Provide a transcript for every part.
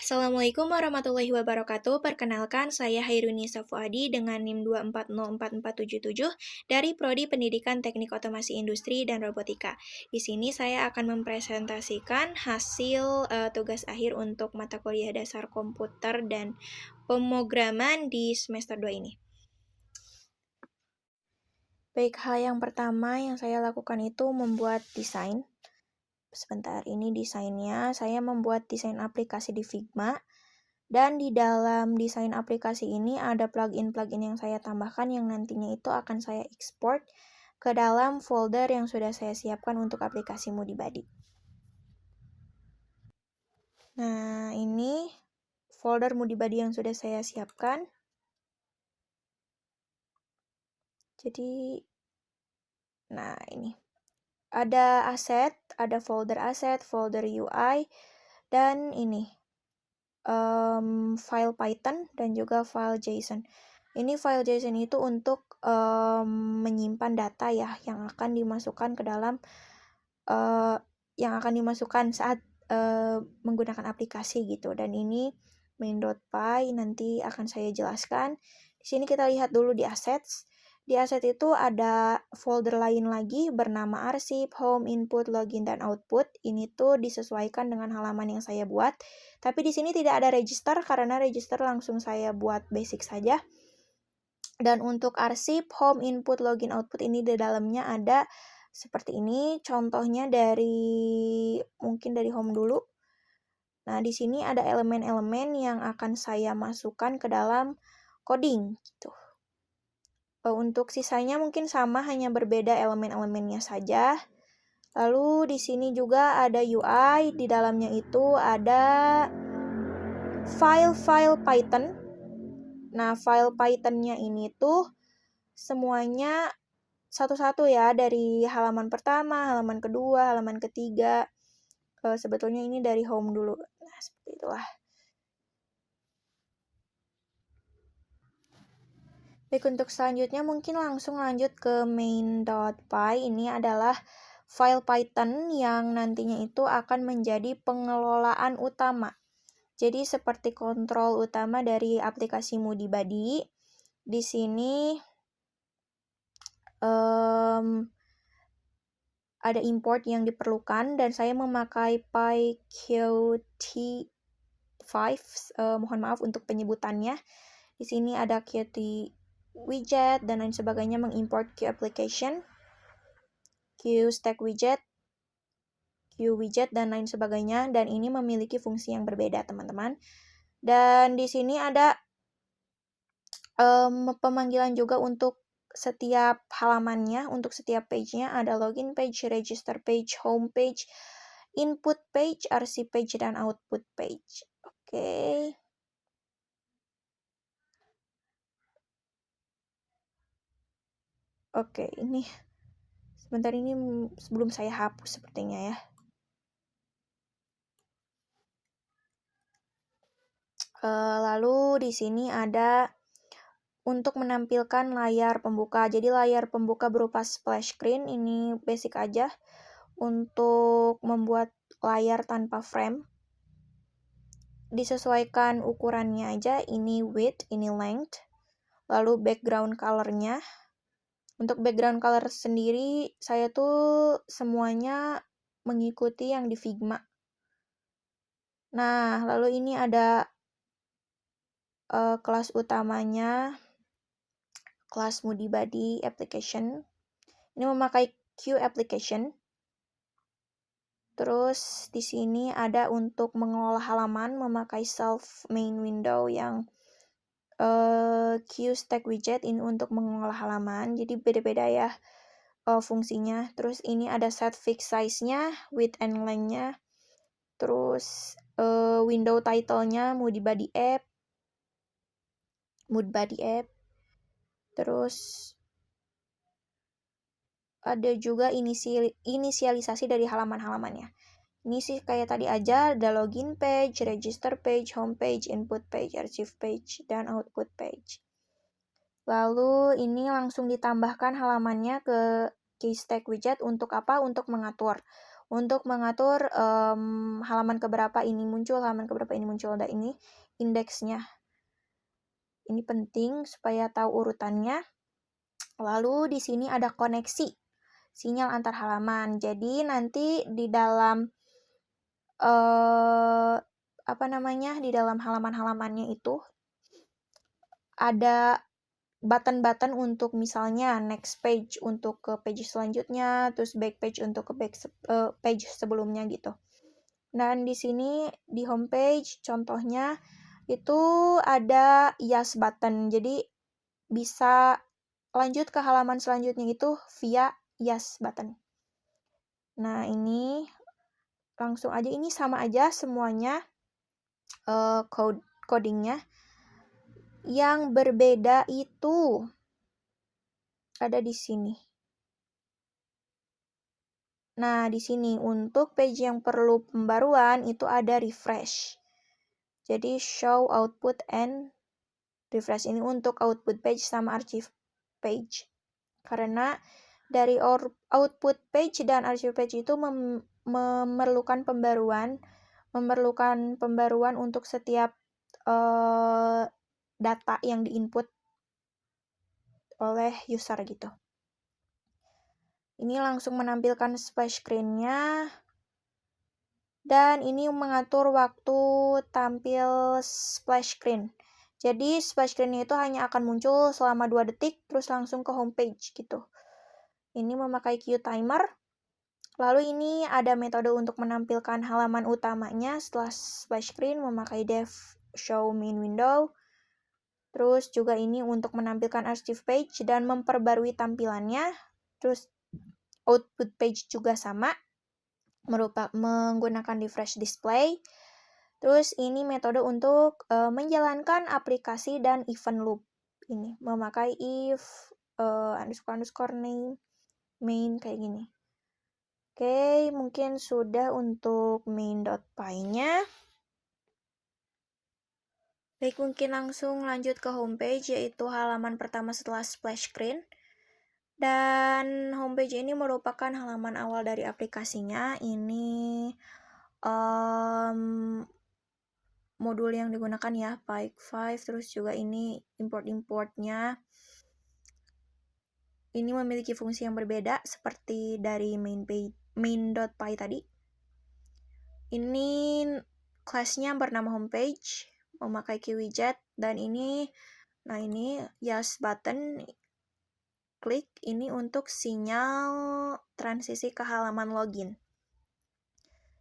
Assalamualaikum warahmatullahi wabarakatuh. Perkenalkan, saya Hairunisa Fuadi dengan NIM 2404477 dari Prodi Pendidikan Teknik Otomasi Industri dan Robotika. Di sini saya akan mempresentasikan hasil tugas akhir untuk mata kuliah dasar komputer dan pemrograman di semester 2 ini. Baik, hal yang pertama yang saya lakukan itu membuat desain. Sebentar, ini desainnya. Saya membuat desain aplikasi di Figma. Dan di dalam desain aplikasi ini ada plugin-plugin yang saya tambahkan yang nantinya itu akan saya ekspor ke dalam folder yang sudah saya siapkan untuk aplikasi MoodieBuddy. Nah, ini folder MoodieBuddy yang sudah saya siapkan. Jadi, nah ini. Ada aset, ada folder aset, folder UI, dan ini. File Python dan juga file JSON. Ini file JSON itu untuk menyimpan data ya yang akan dimasukkan ke dalam yang akan dimasukkan saat menggunakan aplikasi gitu. Dan ini main.py nanti akan saya jelaskan. Di sini kita lihat dulu di assets. Di aset itu ada folder lain lagi bernama arsip, home, input, login, dan output. Ini tuh disesuaikan dengan halaman yang saya buat. Tapi di sini tidak ada register karena register langsung saya buat basic saja. Dan untuk arsip, home, input, login, output ini di dalamnya ada seperti ini. Contohnya mungkin dari home dulu. Nah, di sini ada elemen-elemen yang akan saya masukkan ke dalam coding gitu. Untuk sisanya mungkin sama, hanya berbeda elemen-elemennya saja. Lalu di sini juga ada UI, di dalamnya itu ada file-file Python. Nah, file Python-nya ini tuh semuanya satu-satu ya, dari halaman pertama, halaman kedua, halaman ketiga. Sebetulnya ini dari home dulu. Nah, seperti itulah. Baik, untuk selanjutnya mungkin langsung lanjut ke main.py. Ini adalah file Python yang nantinya itu akan menjadi pengelolaan utama. Jadi seperti kontrol utama dari aplikasi MoodieBuddy. Di sini ada import yang diperlukan dan saya memakai PyQt5. Mohon maaf untuk penyebutannya. Di sini ada Qt widget dan lain sebagainya, mengimport Q application, Q stack widget, Q widget dan lain sebagainya, dan ini memiliki fungsi yang berbeda, teman-teman. Dan di sini ada pemanggilan juga untuk setiap halamannya, untuk setiap page-nya ada login page, register page, home page, input page, arsip page, dan output page. Oke. Oke, ini sebentar, ini sebelum saya hapus sepertinya ya. Lalu di sini ada untuk menampilkan layar pembuka. Jadi layar pembuka berupa splash screen, ini basic aja. Untuk membuat layar tanpa frame, disesuaikan ukurannya aja, ini width, ini length. Lalu background color-nya. Untuk background color sendiri, saya tuh semuanya mengikuti yang di Figma. Nah, lalu ini ada kelas utamanya, kelas MoodieBuddy application. Ini memakai Q application. Terus di sini ada untuk mengelola halaman memakai self main window yang Q stack widget, ini untuk mengelola halaman. Jadi beda-beda ya fungsinya. Terus ini ada set fix size-nya, width and length-nya. Terus window title-nya MoodieBuddy app. Terus ada juga inisialisasi dari halaman-halamannya. Ini sih kayak tadi aja, ada login page, register page, home page, input page, archive page, dan output page. Lalu ini langsung ditambahkan halamannya ke key stack widget untuk apa? Untuk mengatur. untuk mengatur halaman keberapa ini muncul, halaman keberapa ini muncul. Dan ini indeksnya. Ini penting supaya tahu urutannya. Lalu di sini ada koneksi sinyal antar halaman. Jadi nanti di dalam di dalam halaman-halamannya itu ada button-button untuk misalnya next page untuk ke page selanjutnya, terus back page untuk ke page sebelumnya gitu. Dan di sini di homepage contohnya itu ada yes button. Jadi bisa lanjut ke halaman selanjutnya itu via yes button. Nah, ini langsung aja, ini sama aja semuanya codingnya. Yang berbeda itu ada di sini. Nah, di sini untuk page yang perlu pembaruan itu ada refresh. Jadi show output and refresh ini untuk output page sama archive page. Karena dari output page dan archive page itu memerlukan pembaruan untuk setiap data yang diinput oleh user gitu. Ini langsung menampilkan splash screen-nya. Dan ini mengatur waktu tampil splash screen. Jadi splash screen itu hanya akan muncul selama 2 detik, terus langsung ke homepage gitu. Ini memakai queue timer. Lalu ini ada metode untuk menampilkan halaman utamanya setelah splash screen, memakai dev show main window. Terus juga ini untuk menampilkan archive page dan memperbarui tampilannya. Terus output page juga sama, menggunakan refresh display. Terus ini metode untuk menjalankan aplikasi dan event loop. Ini memakai if underscore name main kayak gini. Oke, mungkin sudah untuk main.py-nya. Baik, mungkin langsung lanjut ke homepage, yaitu halaman pertama setelah splash screen. Dan homepage ini merupakan halaman awal dari aplikasinya. Ini modul yang digunakan ya, Pike 5, terus juga ini import-importnya. Ini memiliki fungsi yang berbeda seperti dari main.py tadi. Ini kelasnya bernama homepage, memakai key widget, dan ini yes button, klik ini untuk sinyal transisi ke halaman login.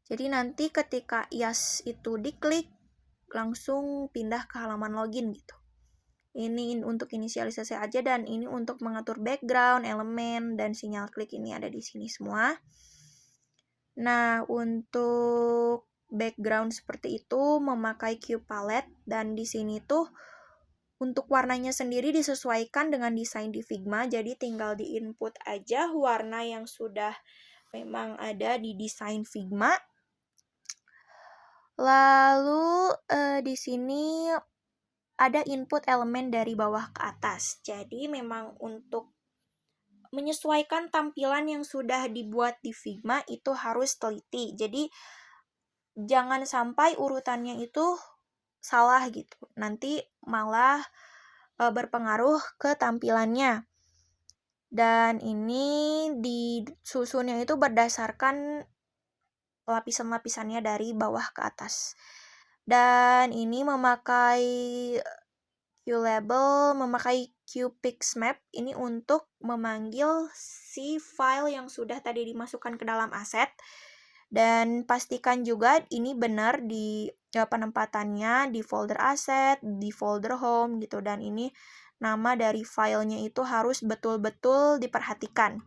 Jadi nanti ketika yes itu diklik, langsung pindah ke halaman login gitu. Ini untuk inisialisasi aja, dan ini untuk mengatur background, elemen, dan sinyal klik ini ada di sini semua. Nah, untuk background seperti itu memakai Q palette, dan di sini tuh untuk warnanya sendiri disesuaikan dengan desain di Figma, jadi tinggal di input aja warna yang sudah memang ada di desain Figma. Lalu di sini ada input elemen dari bawah ke atas. Jadi memang untuk menyesuaikan tampilan yang sudah dibuat di Figma itu harus teliti. Jadi jangan sampai urutannya itu salah gitu. Nanti malah berpengaruh ke tampilannya. Dan ini disusunnya itu berdasarkan lapisan-lapisannya dari bawah ke atas. Dan ini memakai QLabel, memakai QPixMap ini untuk memanggil si file yang sudah tadi dimasukkan ke dalam aset. Dan pastikan juga ini benar di penempatannya di folder aset, di folder home gitu. Dan ini nama dari filenya itu harus betul-betul diperhatikan.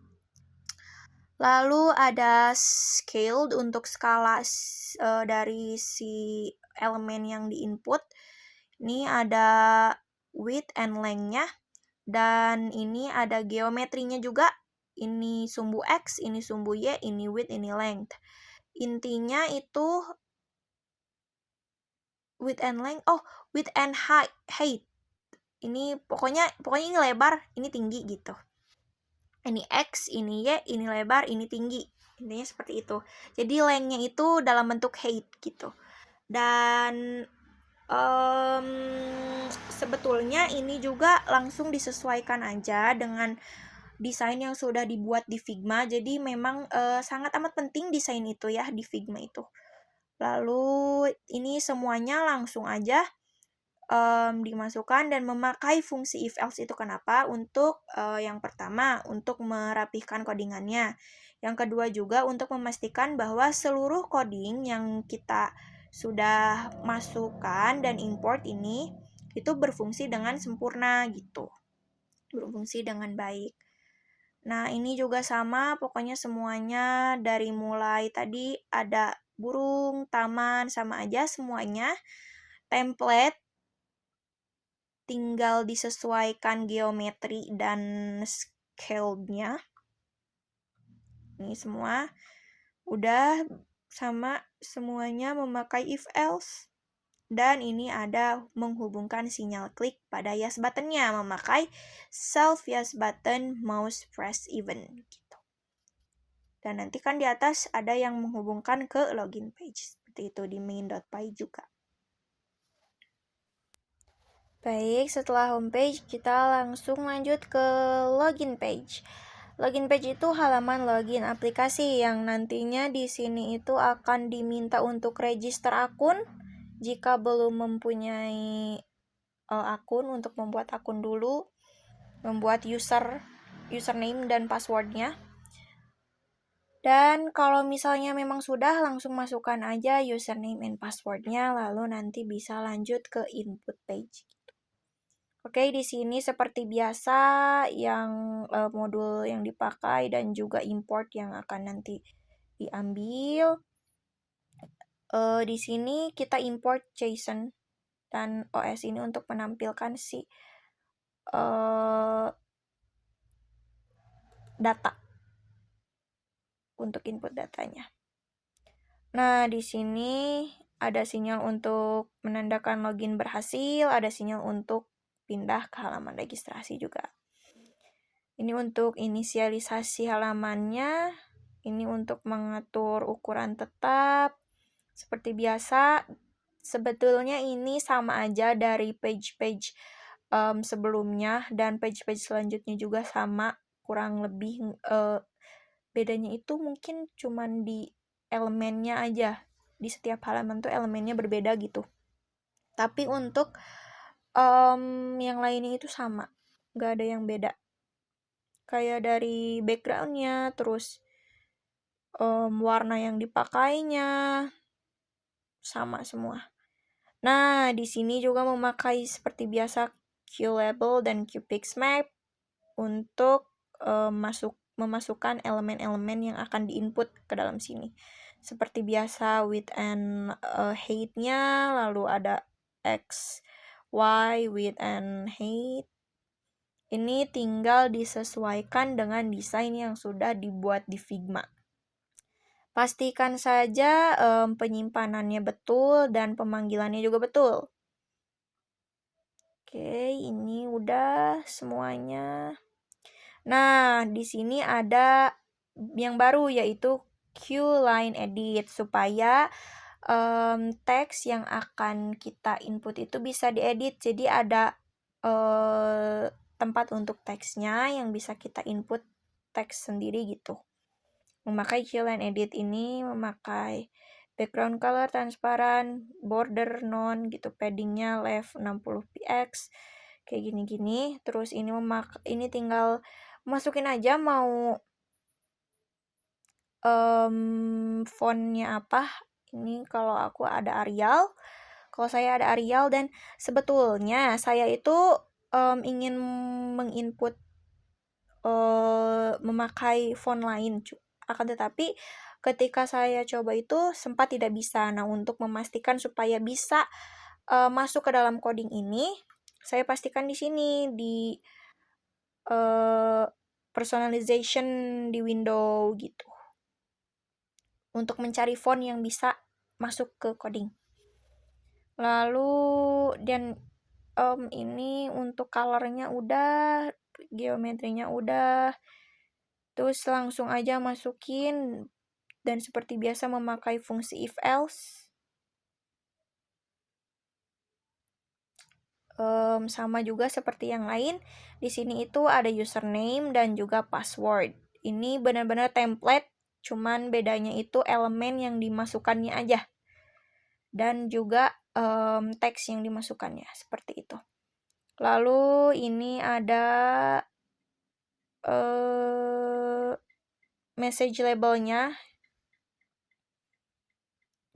Lalu ada scaled untuk skala dari si elemen yang diinput. Ini ada width and length-nya, dan ini ada geometrinya juga. Ini sumbu X, ini sumbu Y, ini width, ini length. Intinya itu width and length, width and height. Ini pokoknya ini lebar, ini tinggi gitu. Ini X, ini Y, ini lebar, ini tinggi. Intinya seperti itu. Jadi lengthnya itu dalam bentuk height gitu. Dan sebetulnya ini juga langsung disesuaikan aja dengan desain yang sudah dibuat di Figma. Jadi memang sangat amat penting desain itu ya di Figma itu. Lalu ini semuanya langsung aja dimasukkan dan memakai fungsi if else itu kenapa? Untuk yang pertama untuk merapihkan codingannya. Yang kedua juga untuk memastikan bahwa seluruh coding yang kita sudah masukkan dan import ini itu berfungsi dengan sempurna gitu. Berfungsi dengan baik. Nah, ini juga sama, pokoknya semuanya dari mulai tadi ada burung, taman, sama aja semuanya. Template tinggal disesuaikan geometri dan scale-nya. Ini semua udah sama, semuanya memakai if else. Dan ini ada menghubungkan sinyal klik pada yes button-nya, memakai self yes button mouse press even gitu. Dan nanti kan di atas ada yang menghubungkan ke login page. Seperti itu di main.py juga. Baik, setelah homepage kita langsung lanjut ke login page. Login page itu halaman login aplikasi yang nantinya di sini itu akan diminta untuk register akun. Jika belum mempunyai akun, untuk membuat akun dulu, membuat username dan passwordnya. Dan kalau misalnya memang sudah, langsung masukkan aja username and passwordnya, lalu nanti bisa lanjut ke input page. Oke, di sini seperti biasa yang modul yang dipakai dan juga import yang akan nanti diambil. Di sini kita import JSON dan OS ini untuk menampilkan si data untuk input datanya. Nah, di sini ada sinyal untuk menandakan login berhasil, ada sinyal untuk pindah ke halaman registrasi juga. Ini untuk inisialisasi halamannya, ini untuk mengatur ukuran tetap. Seperti biasa, sebetulnya ini sama aja dari page-page sebelumnya dan page-page selanjutnya juga sama, kurang lebih bedanya itu mungkin cuman di elemennya aja. Di setiap halaman tuh elemennya berbeda gitu. Tapi untuk yang lainnya itu sama, gak ada yang beda. Kayak dari backgroundnya, terus warna yang dipakainya, sama semua. Nah, di sini juga memakai seperti biasa QLabel dan QPixMap untuk memasukkan elemen-elemen yang akan diinput ke dalam sini. Seperti biasa width and height-nya, lalu ada X, Y, width and height. Ini tinggal disesuaikan dengan desain yang sudah dibuat di Figma. Pastikan saja penyimpanannya betul dan pemanggilannya juga betul. Oke, ini udah semuanya. Nah, di sini ada yang baru yaitu Q-line edit supaya teks yang akan kita input itu bisa diedit. Jadi ada tempat untuk teksnya yang bisa kita input teks sendiri gitu. Memakai Q-line edit ini memakai background color transparan, border non gitu, paddingnya left 60px kayak gini-gini. Terus ini tinggal masukin aja mau fontnya apa. Ini kalau aku ada Arial, kalau saya ada Arial, dan sebetulnya saya itu ingin menginput memakai font lain, akan tetapi ketika saya coba itu sempat tidak bisa. Nah, untuk memastikan supaya bisa masuk ke dalam coding ini, saya pastikan di sini di personalization di window gitu, untuk mencari font yang bisa masuk ke coding. Lalu dan ini untuk colornya udah, geometrinya udah, terus langsung aja masukin dan seperti biasa memakai fungsi if else. Sama juga seperti yang lain, di sini itu ada username dan juga password. Ini benar-benar template, cuman bedanya itu elemen yang dimasukkannya aja. Dan juga teks yang dimasukkannya, seperti itu. Lalu ini ada message labelnya.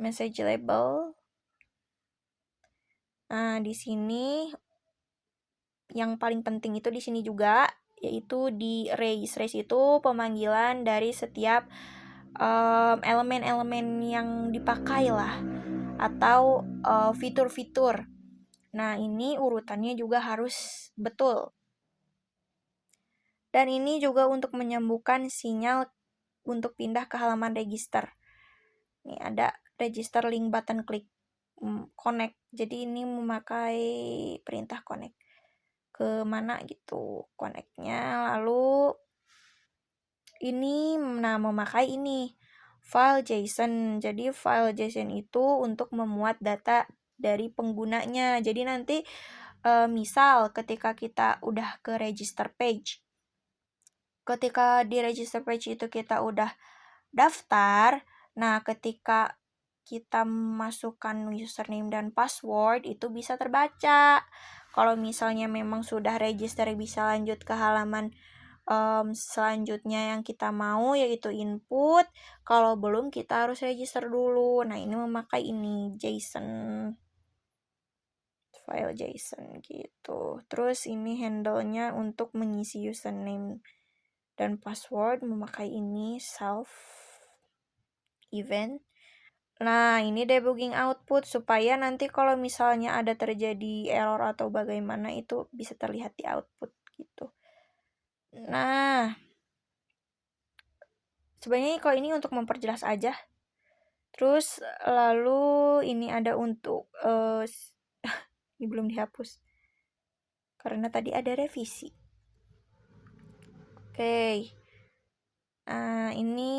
Message label. Nah, di sini yang paling penting itu di sini juga, yaitu di raise. Raise itu pemanggilan dari setiap elemen-elemen yang dipakai lah, atau fitur-fitur. Nah, ini urutannya juga harus betul. Dan ini juga untuk menyambungkan sinyal untuk pindah ke halaman register. Ini ada register link button klik connect. Jadi ini memakai perintah connect. Ke mana gitu connect-nya. Lalu ini memakai ini file JSON. Jadi file JSON itu untuk memuat data dari penggunanya. Jadi nanti misal ketika kita udah ke register page, ketika di register page itu kita udah daftar, nah ketika kita masukkan username dan password itu bisa terbaca. Kalau misalnya memang sudah register, bisa lanjut ke halaman selanjutnya yang kita mau, yaitu input. Kalau belum, kita harus register dulu. Nah, ini memakai ini JSON, file JSON gitu. Terus ini handle-nya untuk mengisi username dan password, memakai ini self event. Nah, ini debugging output supaya nanti kalau misalnya ada terjadi error atau bagaimana itu bisa terlihat di output gitu. Nah, sebenarnya kalau ini untuk memperjelas aja. Terus lalu ini ada untuk ini belum dihapus karena tadi ada revisi. Oke. Ini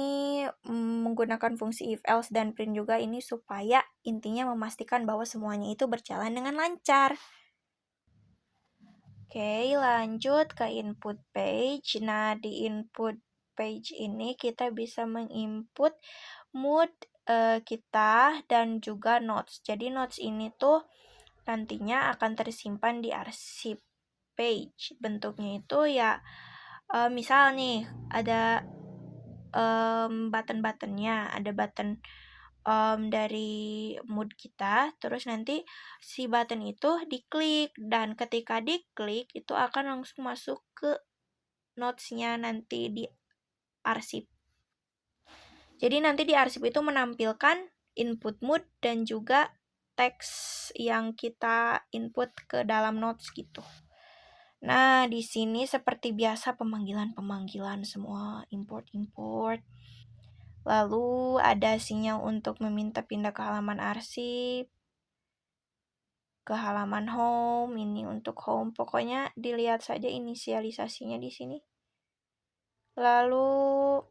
menggunakan fungsi if else dan print juga ini supaya intinya memastikan bahwa semuanya itu berjalan dengan lancar. Oke, lanjut ke input page. Nah, di input page ini kita bisa menginput mood kita dan juga notes. Jadi notes ini tuh nantinya akan tersimpan di arsip page. Bentuknya itu ya misal nih ada button-buttonnya, ada button dari mood kita, terus nanti si button itu diklik, dan ketika diklik itu akan langsung masuk ke notes-nya nanti di arsip. Jadi nanti di arsip itu menampilkan input mood dan juga teks yang kita input ke dalam notes gitu. Nah, di sini seperti biasa pemanggilan-pemanggilan semua, import-import. Lalu ada sinyal untuk meminta pindah ke halaman arsip, ke halaman home, ini untuk home. Pokoknya dilihat saja inisialisasinya di sini. Lalu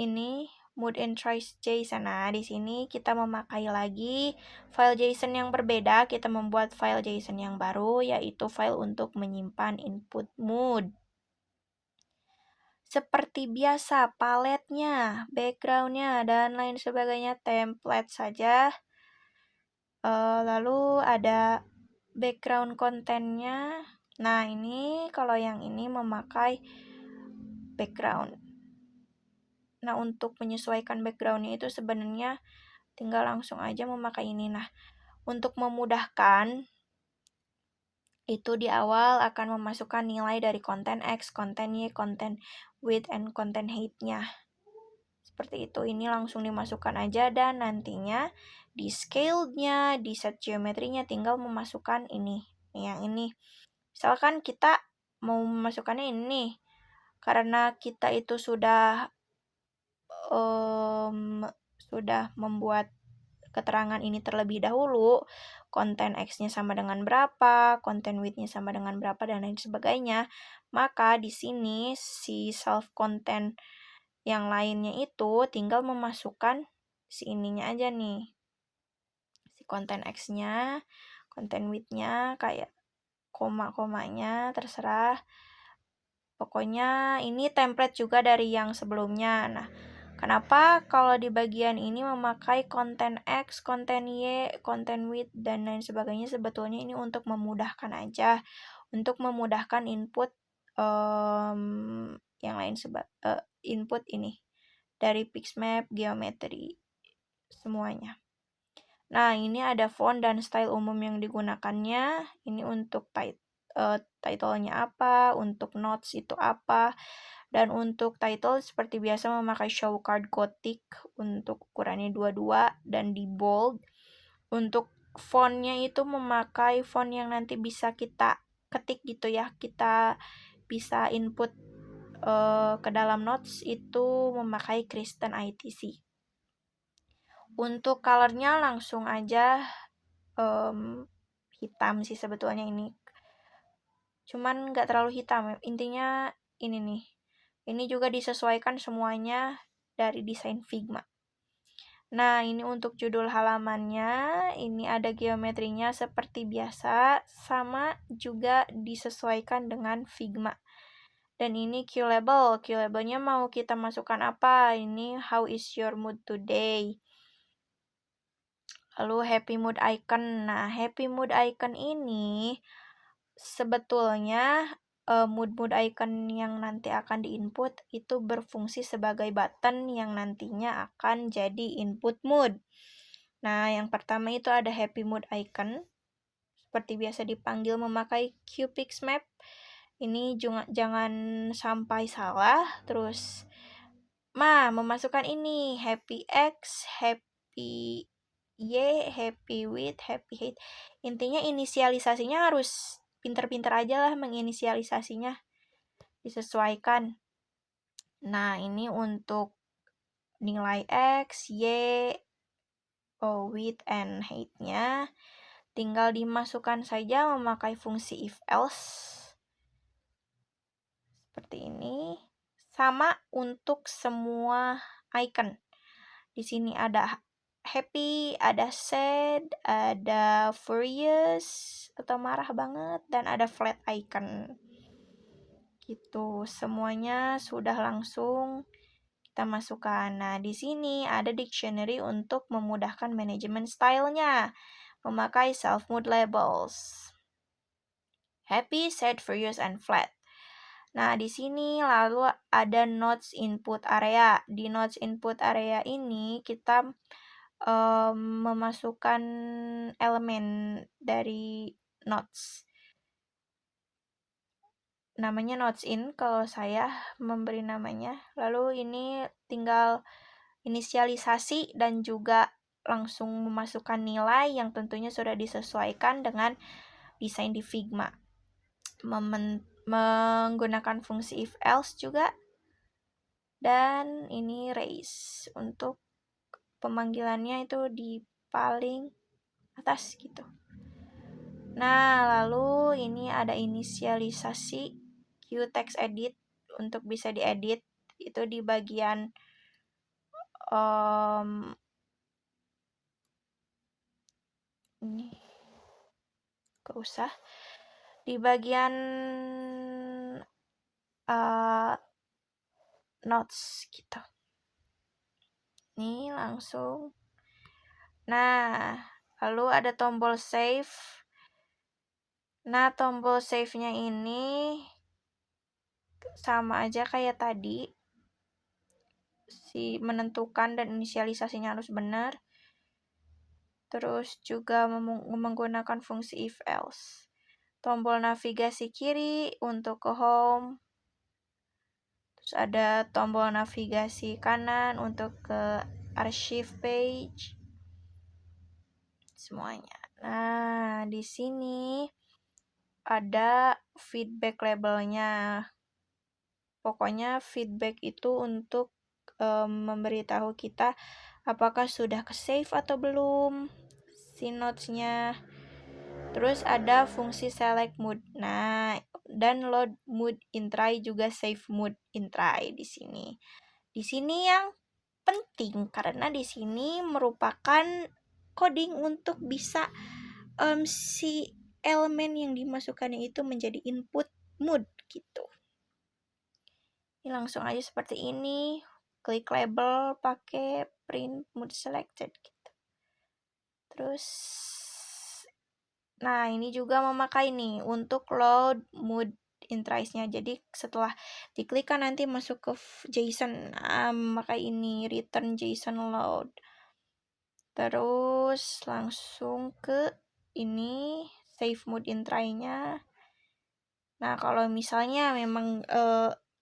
ini mood and trace JSON. Nah, di sini kita memakai lagi file JSON yang berbeda. Kita membuat file JSON yang baru, yaitu file untuk menyimpan input mood. Seperti biasa, paletnya, backgroundnya, dan lain sebagainya template saja. Lalu ada background kontennya. Nah, ini kalau yang ini memakai background. Nah, untuk menyesuaikan backgroundnya itu sebenarnya tinggal langsung aja memakai ini. Nah, untuk memudahkan, itu di awal akan memasukkan nilai dari konten X, konten Y, konten width, and konten height-nya. Seperti itu, ini langsung dimasukkan aja dan nantinya di scale-nya, di set geometrinya tinggal memasukkan ini. Yang ini. Misalkan kita mau memasukkannya ini, karena kita itu sudah membuat keterangan ini terlebih dahulu, konten X-nya sama dengan berapa, konten width-nya sama dengan berapa, dan lain sebagainya, maka di sini si self content Yang lainnya itu tinggal memasukkan si ininya aja nih. Si konten X-nya, konten with-nya, kayak koma-komanya, terserah. Pokoknya ini template juga dari yang sebelumnya. Nah, kenapa kalau di bagian ini memakai konten X, konten Y, konten with, dan lain sebagainya, sebetulnya ini untuk memudahkan aja. Untuk memudahkan input yang lain input ini dari Pixmap, geometri, semuanya. Nah, ini ada font dan style umum yang digunakannya. Ini untuk title-nya apa, untuk notes itu apa, dan untuk title seperti biasa memakai show card Gothic untuk ukurannya 22 dan di bold. Untuk fontnya itu memakai font yang nanti bisa kita ketik gitu ya, kita bisa input ke dalam notes itu memakai Kristen ITC. Untuk colornya langsung aja hitam sih sebetulnya ini. Cuman nggak terlalu hitam. Intinya ini nih. Ini juga disesuaikan semuanya dari desain Figma. Nah, ini untuk judul halamannya. Ini ada geometrinya seperti biasa. Sama juga disesuaikan dengan Figma. Dan ini Q-label. Q-labelnya mau kita masukkan apa? Ini how is your mood today? Lalu happy mood icon. Nah, happy mood icon ini sebetulnya mood icon yang nanti akan diinput itu berfungsi sebagai button yang nantinya akan jadi input mood. Nah, yang pertama itu ada happy mood icon. Seperti biasa dipanggil memakai Qpixmap. Ini jangan sampai salah. Terus memasukkan ini happy X, happy Y, happy with, happy hate. Intinya inisialisasinya harus pinter-pinter aja lah menginisialisasinya. Disesuaikan. Nah, ini untuk nilai X, Y, with, and hate-nya. Tinggal dimasukkan saja memakai fungsi if else. Seperti ini. Sama untuk semua icon. Di sini ada happy, ada sad, ada furious atau marah banget, dan ada flat icon. Gitu, semuanya sudah langsung kita masukkan. Nah, di sini ada dictionary untuk memudahkan manajemen stylenya. Memakai self mood labels. Happy, sad, furious, and flat. Nah, di sini lalu ada notes input area. Di notes input area ini kita memasukkan elemen dari notes. Namanya notes in kalau saya memberi namanya. Lalu ini tinggal inisialisasi dan juga langsung memasukkan nilai yang tentunya sudah disesuaikan dengan desain di Figma. Menggunakan fungsi if else juga. Dan ini raise untuk pemanggilannya itu di paling atas gitu. Nah, lalu ini ada inisialisasi Qtext edit untuk bisa diedit. Itu di bagian ini gak usah. Di bagian notes gitu. Nih langsung. Nah, lalu ada tombol save. Nah, tombol save-nya ini sama aja kayak tadi. Si menentukan dan inisialisasinya harus benar. Terus juga menggunakan fungsi if else. Tombol navigasi kiri untuk ke home. Terus ada tombol navigasi kanan untuk ke archive page. Semuanya. Nah, di sini ada feedback labelnya. Pokoknya feedback itu untuk memberitahu kita apakah sudah ke save atau belum si notes-nya. Terus ada fungsi select mood. Nah, dan load mood in try juga save mood in try di sini. Di sini yang penting karena di sini merupakan coding untuk bisa si elemen yang dimasukkannya itu menjadi input mood gitu. Ini langsung aja seperti ini, klik label pakai print mood selected gitu. Terus nah ini juga memakai nih untuk load mood interest-nya. Jadi setelah diklik kan nanti masuk ke JSON, memakai ini return JSON load. Terus langsung ke ini save mood intry-nya. Nah, kalau misalnya memang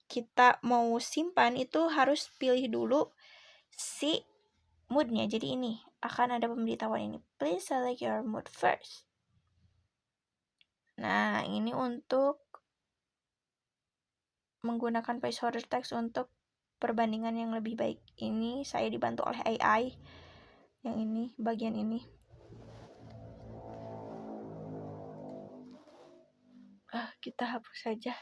kita mau simpan itu harus pilih dulu si mood-nya. Jadi ini akan ada pemberitahuan ini. Please select your mood first. Nah, ini untuk menggunakan placeholder text untuk perbandingan yang lebih baik. Ini saya dibantu oleh AI. Yang ini, bagian ini. Kita hapus saja.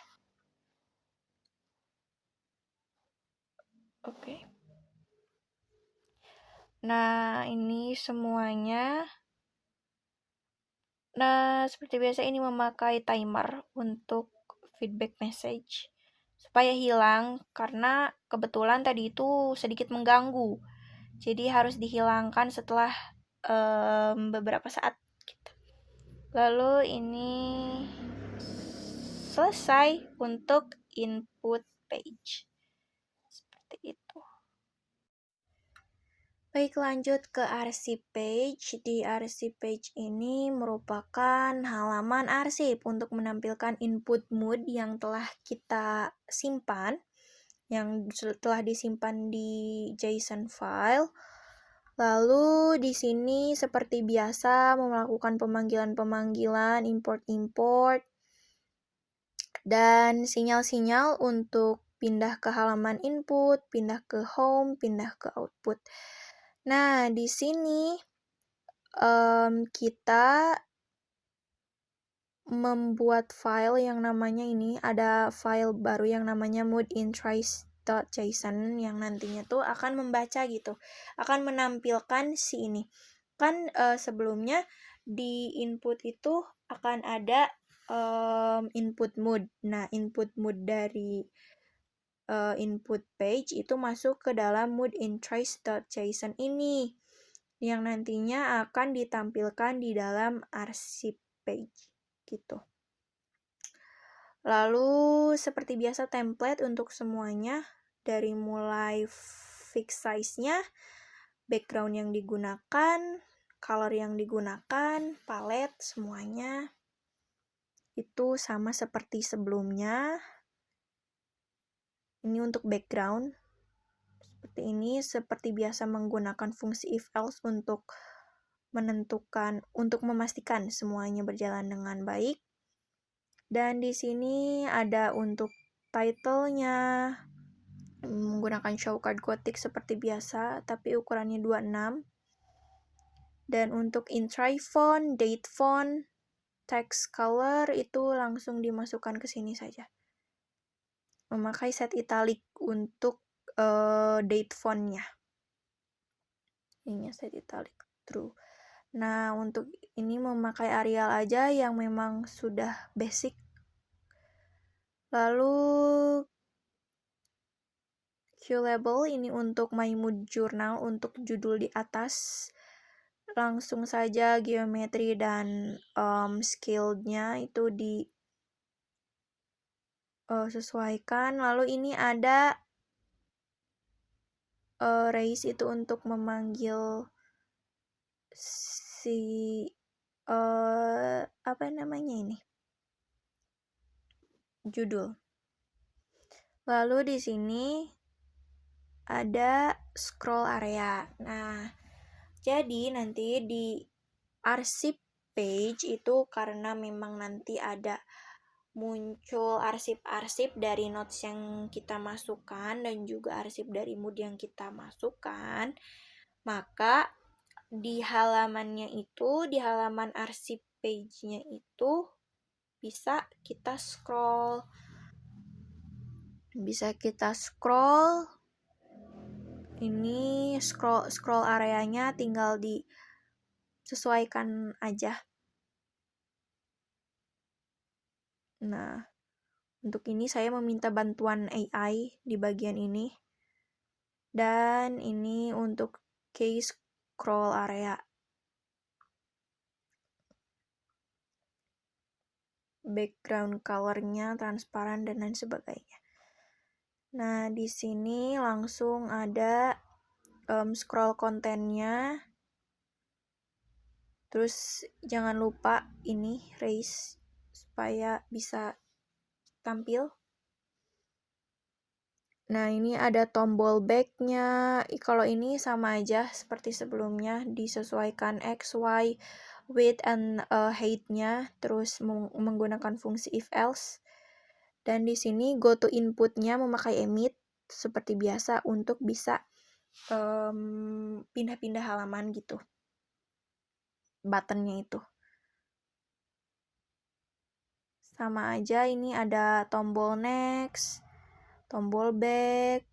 Oke. Nah, ini semuanya. Nah, seperti biasa ini memakai timer untuk feedback message supaya hilang karena kebetulan tadi itu sedikit mengganggu. Jadi harus dihilangkan setelah beberapa saat gitu. Lalu ini selesai untuk input page. Seperti itu. Baik, lanjut ke arsip page. Di arsip page ini merupakan halaman arsip untuk menampilkan input mood yang telah kita simpan, yang telah disimpan di JSON file. Lalu di sini seperti biasa melakukan pemanggilan-pemanggilan, import-import, dan sinyal-sinyal untuk pindah ke halaman input, pindah ke home, pindah ke output. Nah, di sini kita membuat file yang namanya ini, ada file baru yang namanya moodintrace.json yang nantinya tuh akan membaca gitu, akan menampilkan si ini. Kan sebelumnya di input itu akan ada input mood. Nah, input mood dari input page itu masuk ke dalam moodintrace.json ini yang nantinya akan ditampilkan di dalam arsip page gitu. Lalu seperti biasa template untuk semuanya dari mulai fix size-nya, background yang digunakan, color yang digunakan, palette semuanya itu sama seperti sebelumnya. Ini untuk background. Seperti ini, seperti biasa menggunakan fungsi if else untuk memastikan semuanya berjalan dengan baik. Dan di sini ada untuk title-nya menggunakan showcard Gothic seperti biasa, tapi ukurannya 26. Dan untuk intry font, date font, text color itu langsung dimasukkan ke sini saja. Memakai set italic untuk date font-nya. Ini set italic true. Nah, untuk ini memakai Arial aja yang memang sudah basic. Lalu Q-label ini untuk My Mood Journal untuk judul di atas. Langsung saja geometri dan scale-nya itu disesuaikan. Lalu ini ada raise itu untuk memanggil si apa namanya ini? Judul. Lalu di sini ada scroll area. Nah, jadi nanti di arsip page itu karena memang nanti ada muncul arsip-arsip dari notes yang kita masukkan dan juga arsip dari mood yang kita masukkan, maka di halamannya itu, di halaman arsip page-nya itu bisa kita scroll. Ini scroll areanya tinggal disesuaikan aja. Nah, untuk ini saya meminta bantuan AI di bagian ini. Dan ini untuk case scroll area. Background color-nya transparan dan lain sebagainya. Nah, di sini langsung ada scroll kontennya. Terus jangan lupa ini raise supaya bisa tampil. Nah, ini ada tombol back-nya. Kalau ini sama aja seperti sebelumnya, disesuaikan X, Y, width and height-nya, terus menggunakan fungsi if else. Dan di sini go to input-nya memakai emit seperti biasa untuk bisa pindah-pindah halaman gitu. Button-nya itu. Sama aja, ini ada tombol next, tombol back,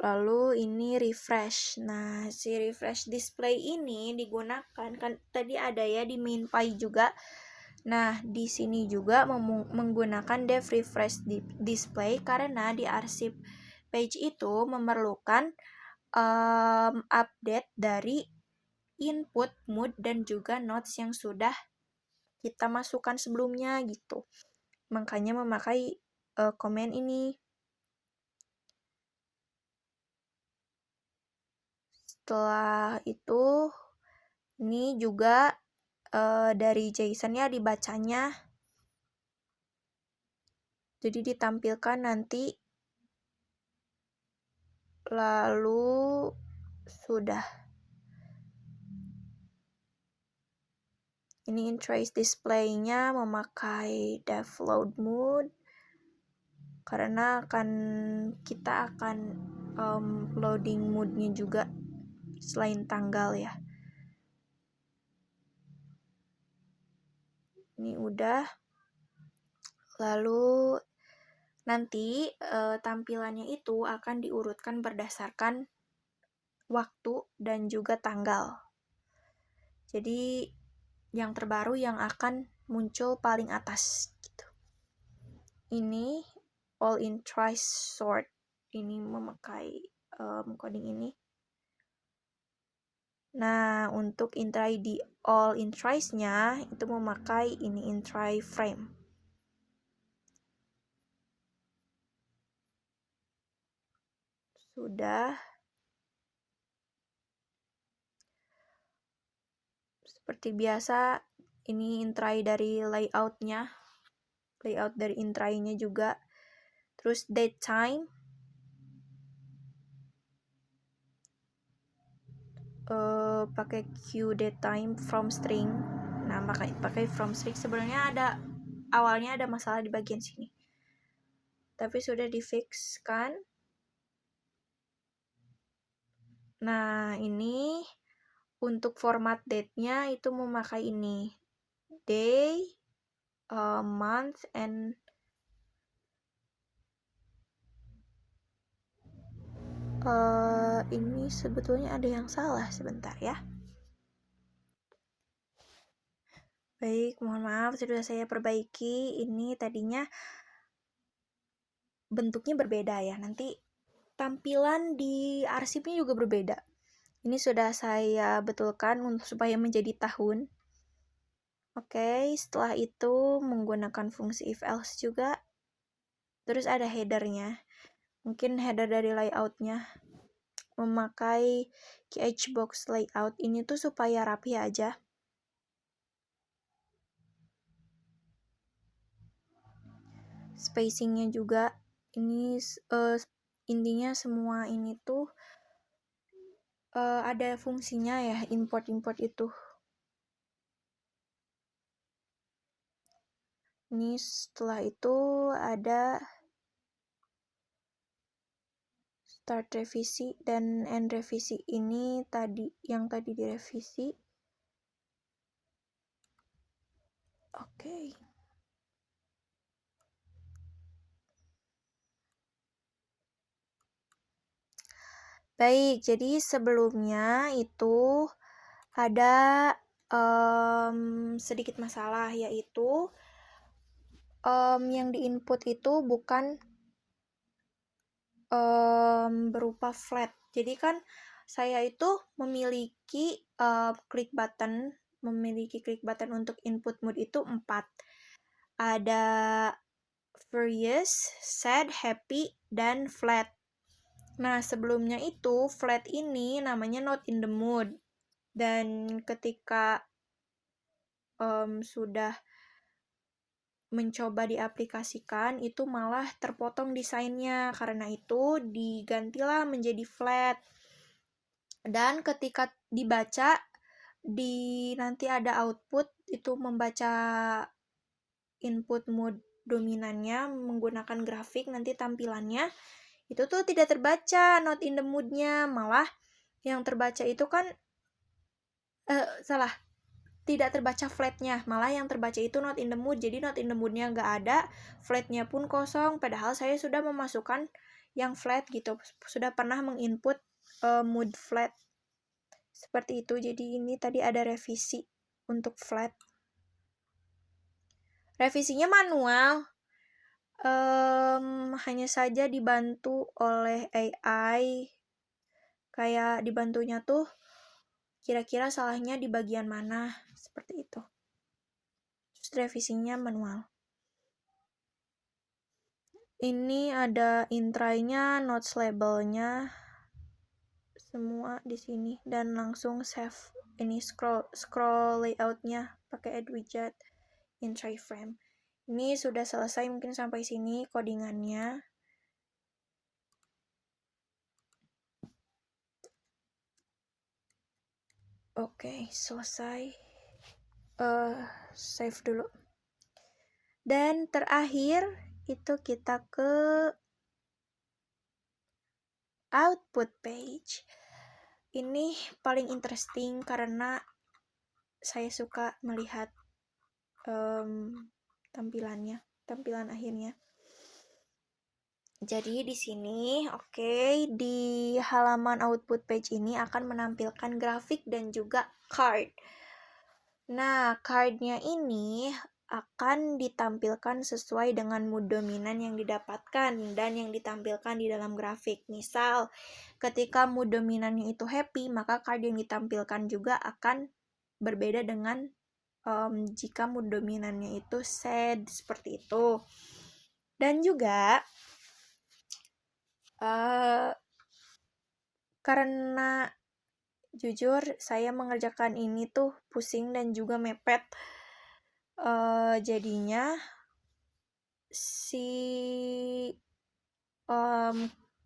lalu ini refresh. Nah, si refresh display ini digunakan, kan tadi ada ya di main pie juga. Nah, di sini juga menggunakan dev refresh display karena di arsip page itu memerlukan update dari input, mood, dan juga notes yang sudah kita masukkan sebelumnya gitu. Makanya memakai komen ini. Setelah itu, ini juga dari JSON-nya dibacanya. Jadi ditampilkan nanti. Lalu sudah. Ini interface display-nya memakai dev load mode. Karena kita akan loading mode-nya juga selain tanggal ya. Ini udah. Lalu nanti tampilannya itu akan diurutkan berdasarkan waktu dan juga tanggal. Jadi yang terbaru yang akan muncul paling atas gitu. Ini all in thrice sort. Ini memakai coding ini. Nah, untuk intry di all in thrice-nya itu memakai ini intry frame. Sudah. Seperti biasa, ini intry dari layout-nya. Layout dari intry-nya juga. Terus date time. Pakai q date time from string. Nah, pakai from string sebenarnya awalnya ada masalah di bagian sini. Tapi sudah difixkan. Nah, ini untuk format date-nya itu memakai ini. Day, month, and ini sebetulnya ada yang salah sebentar ya. Baik, mohon maaf sudah saya perbaiki. Ini tadinya bentuknya berbeda ya. Nanti tampilan di arsipnya juga berbeda. Ini sudah saya betulkan supaya menjadi tahun. Oke, setelah itu menggunakan fungsi if else juga. Terus ada header-nya. Mungkin header dari layout-nya. Memakai KHbox layout ini tuh supaya rapi aja. Spacing-nya juga. Ini intinya semua ini tuh ada fungsinya ya, import-import itu. Ini setelah itu ada start revisi dan end revisi. Ini yang tadi direvisi. Oke. Baik, jadi sebelumnya itu ada sedikit masalah, yaitu yang diinput itu bukan berupa flat. Jadi kan saya itu memiliki klik button untuk input mood itu 4. Ada furious, sad, happy, dan flat. Nah, sebelumnya itu flat ini namanya not in the mood. Dan ketika sudah mencoba diaplikasikan, itu malah terpotong desainnya. Karena itu digantilah menjadi flat. Dan ketika dibaca, nanti ada output, itu membaca input mood dominannya menggunakan grafik, nanti tampilannya itu tuh tidak terbaca not in the mood-nya, malah yang terbaca itu kan tidak terbaca flat-nya, malah yang terbaca itu not in the mood. Jadi not in the mood-nya nggak ada, flat-nya pun kosong, padahal saya sudah memasukkan yang flat gitu, sudah pernah menginput mood flat seperti itu. Jadi ini tadi ada revisi untuk flat. Revisinya manual, hanya saja dibantu oleh AI. Kayak dibantunya tuh kira-kira salahnya di bagian mana, seperti itu. Terus revisinya manual. Ini ada intry-nya, notes label-nya, semua di sini, dan langsung save. Ini scroll layout-nya pakai add widget, intry frame. Ini sudah selesai, mungkin sampai sini codingannya. Oke, selesai. Save dulu. Dan terakhir itu kita ke output page. Ini paling interesting karena saya suka melihat tampilan akhirnya. Jadi di sini, di halaman output page ini akan menampilkan grafik dan juga card. Nah, cardnya ini akan ditampilkan sesuai dengan mood dominan yang didapatkan dan yang ditampilkan di dalam grafik. Misal, ketika mood dominannya itu happy, maka card yang ditampilkan juga akan berbeda dengan jika mood dominannya itu sad, seperti itu. Dan juga karena jujur saya mengerjakan ini tuh pusing dan juga mepet, jadinya si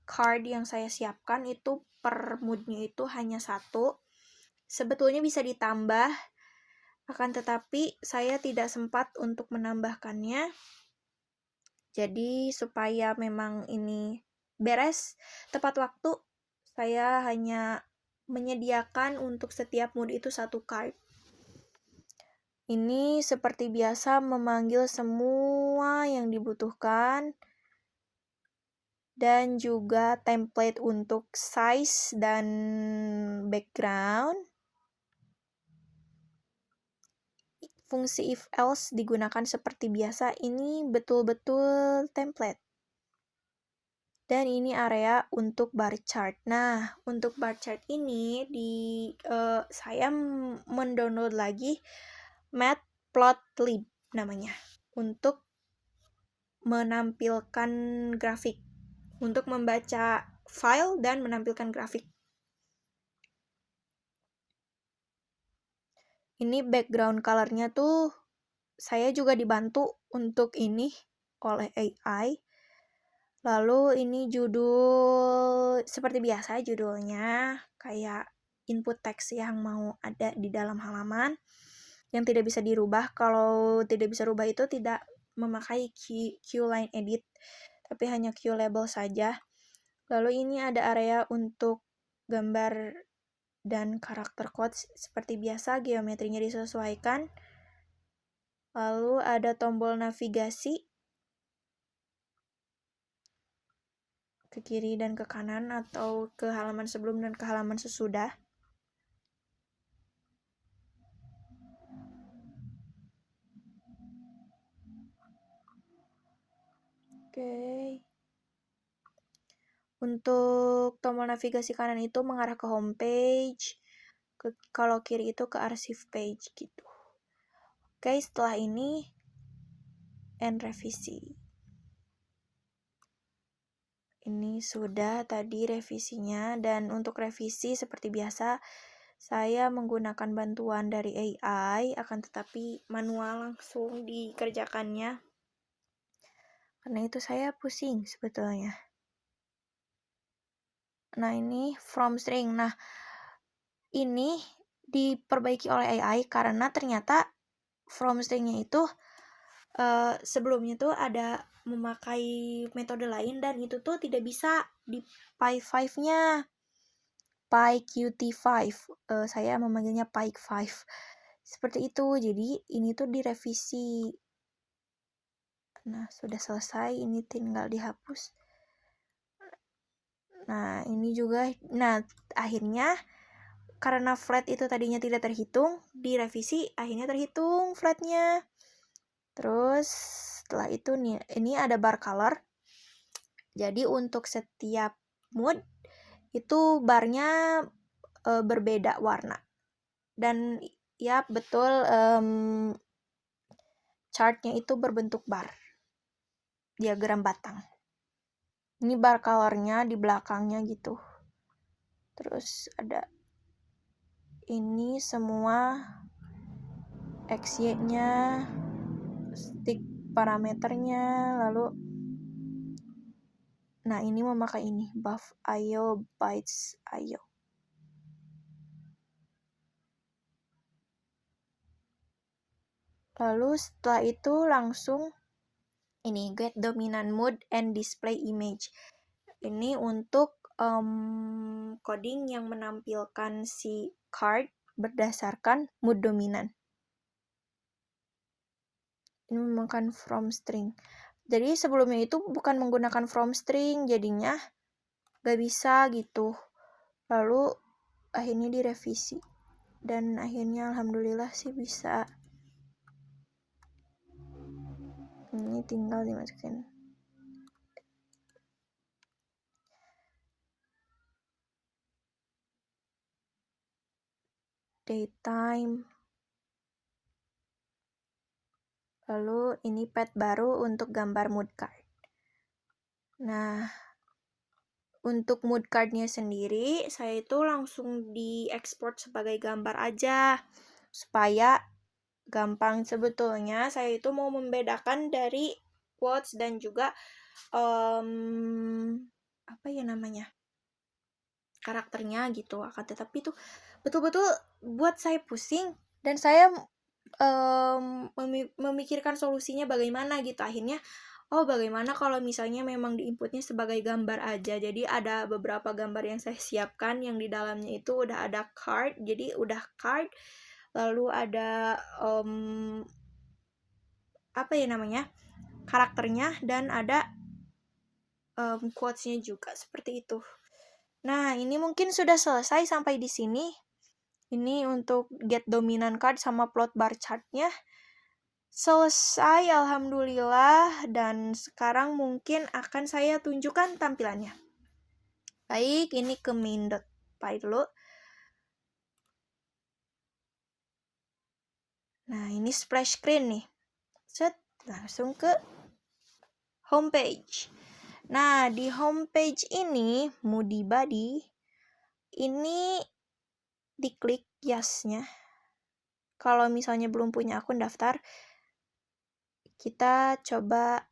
card yang saya siapkan itu per moodnya itu hanya 1. Sebetulnya bisa ditambah, akan tetapi saya tidak sempat untuk menambahkannya. Jadi supaya memang ini beres tepat waktu, saya hanya menyediakan untuk setiap mood itu 1 card. Ini seperti biasa memanggil semua yang dibutuhkan dan juga template untuk size dan background. Fungsi if else digunakan seperti biasa, ini betul-betul template. Dan ini area untuk bar chart. Nah, untuk bar chart ini saya mendownload lagi Matplotlib namanya untuk menampilkan grafik, untuk membaca file dan menampilkan grafik. Ini background color-nya tuh saya juga dibantu untuk ini oleh AI. Lalu ini judul, seperti biasa judulnya kayak input teks yang mau ada di dalam halaman yang tidak bisa dirubah. Kalau tidak bisa rubah itu tidak memakai Q-line edit, tapi hanya Q-label saja. Lalu ini ada area untuk gambar dan karakter quotes, seperti biasa geometrinya disesuaikan. Lalu ada tombol navigasi. ke kiri dan ke kanan, atau ke halaman sebelum dan ke halaman sesudah. Oke. Untuk tombol navigasi kanan itu mengarah ke home page, kalau kiri itu ke archive page gitu. Oke, setelah ini end revisi. Ini sudah tadi revisinya, dan untuk revisi seperti biasa saya menggunakan bantuan dari AI, akan tetapi manual langsung dikerjakannya. Karena itu saya pusing sebetulnya. Nah, ini from string. Nah, ini diperbaiki oleh AI karena ternyata from stringnya itu sebelumnya tuh ada memakai metode lain, dan itu tuh tidak bisa di Py5-nya. PyQt5. Saya memanggilnya Py5. Seperti itu. Jadi ini tuh direvisi. Nah, sudah selesai. Ini tinggal dihapus. Nah, ini juga. Nah, akhirnya karena flat itu tadinya tidak terhitung, direvisi akhirnya terhitung flatnya. Terus setelah itu nih, ini ada bar color. Jadi untuk setiap mood itu barnya berbeda warna. Dan ya betul, chartnya itu berbentuk bar, diagram batang. Ini bar colornya di belakangnya gitu. Terus ada ini semua XY-nya, stick parameternya, lalu nah ini memakai ini buff IO, bytes IO. Lalu setelah itu langsung ini get dominant mode and display image. Ini untuk coding yang menampilkan si card berdasarkan mood dominan. Ini memakan from string. Jadi sebelumnya itu bukan menggunakan from string, jadinya gak bisa gitu. Lalu akhirnya direvisi. Dan akhirnya alhamdulillah sih bisa. Ini tinggal dimasukin. Daytime. Lalu ini pad baru untuk gambar mood card. Nah, untuk mood cardnya sendiri, saya itu langsung diekspor sebagai gambar aja. Supaya gampang. Sebetulnya saya itu mau membedakan dari quotes dan juga apa ya namanya, karakternya gitu. Akan tetapi itu betul-betul buat saya pusing, dan saya memikirkan solusinya bagaimana gitu. Akhirnya bagaimana kalau misalnya memang diinputnya sebagai gambar aja. Jadi ada beberapa gambar yang saya siapkan yang di dalamnya itu udah ada card. Jadi udah card, lalu ada apa ya namanya, karakternya, dan ada quotes-nya juga seperti itu. Nah, ini mungkin sudah selesai sampai di sini. Ini untuk get dominant card sama plot bar chart-nya. Selesai alhamdulillah, dan sekarang mungkin akan saya tunjukkan tampilannya. Baik, ini ke main.py dulu. Nah, ini splash screen nih. Set, langsung ke homepage. Nah, di homepage ini, Moody Body, ini diklik yes-nya. Kalau misalnya belum punya akun daftar, kita coba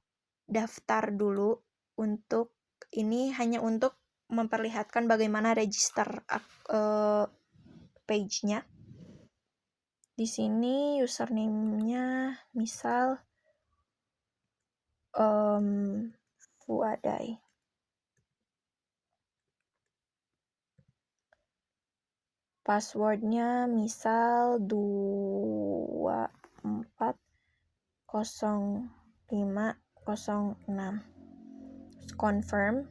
daftar dulu. Untuk ini hanya untuk memperlihatkan bagaimana register page-nya. Di sini username-nya misal Fuadai. Passwordnya misal 240506. Confirm.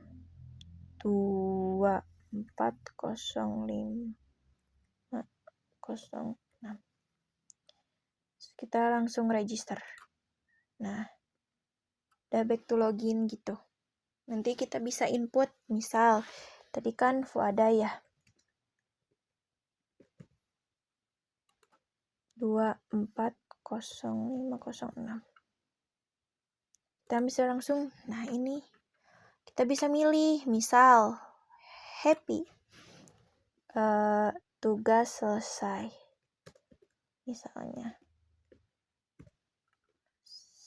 240506. Kita langsung register. Nah, udah back to login gitu. Nanti kita bisa input, misal tadi kan Fuada ya. 240506. Kita bisa langsung, nah ini. Kita bisa milih, misal happy. Tugas selesai. Misalnya.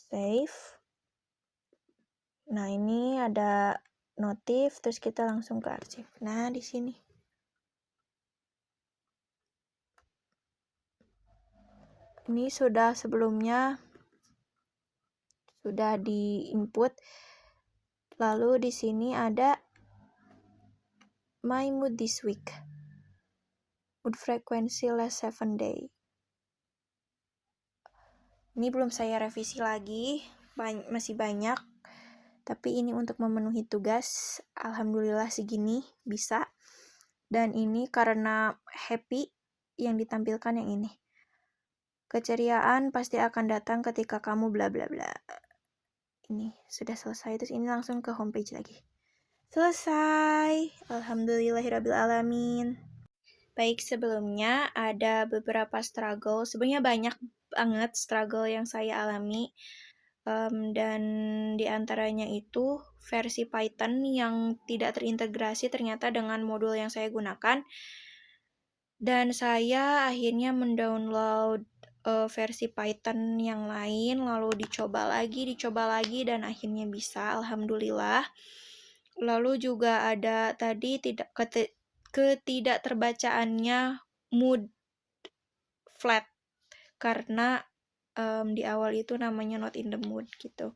Save. Nah, ini ada notif, terus kita langsung ke arsip. Nah, di sini. Ini sudah sebelumnya sudah di-input. Lalu di sini ada my mood this week. Mood frequency last 7 day. Ini belum saya revisi lagi, masih banyak. Tapi ini untuk memenuhi tugas, alhamdulillah segini bisa. Dan ini karena happy yang ditampilkan yang ini. Keceriaan pasti akan datang ketika kamu bla bla bla. Ini sudah selesai, terus ini langsung ke homepage lagi. Selesai. Alhamdulillahirrabbilalamin. Baik, sebelumnya ada beberapa struggle. Sebenarnya banyak banget struggle yang saya alami. Dan diantaranya itu versi Python yang tidak terintegrasi ternyata dengan modul yang saya gunakan. Dan saya akhirnya mendownload versi Python yang lain, lalu dicoba lagi, dan akhirnya bisa, alhamdulillah. Lalu juga ada tadi ketidakterbacaannya mood flat, karena di awal itu namanya not in the mood gitu.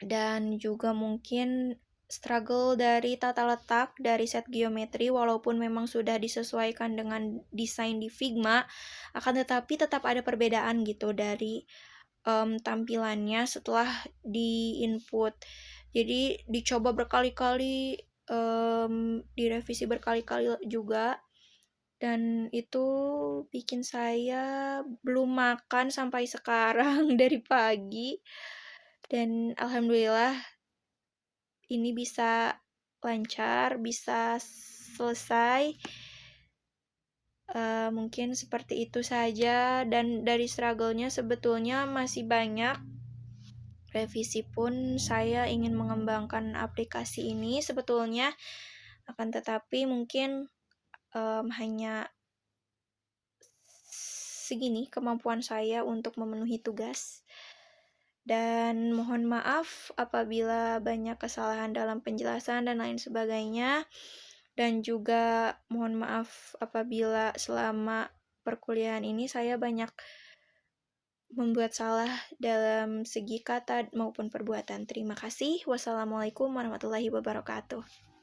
Dan juga mungkin struggle dari tata letak dari set geometri, walaupun memang sudah disesuaikan dengan desain di Figma, akan tetapi tetap ada perbedaan gitu dari tampilannya setelah di input. Jadi dicoba berkali-kali, direvisi berkali-kali juga, dan itu bikin saya belum makan sampai sekarang dari pagi. Dan alhamdulillah ini bisa lancar, bisa selesai. Mungkin seperti itu saja, dan dari struggle-nya sebetulnya masih banyak. Revisi pun saya ingin mengembangkan aplikasi ini sebetulnya, akan tetapi mungkin hanya segini kemampuan saya untuk memenuhi tugas. Dan mohon maaf apabila banyak kesalahan dalam penjelasan dan lain sebagainya. Dan juga mohon maaf apabila selama perkuliahan ini saya banyak membuat salah dalam segi kata maupun perbuatan. Terima kasih. Wassalamualaikum warahmatullahi wabarakatuh.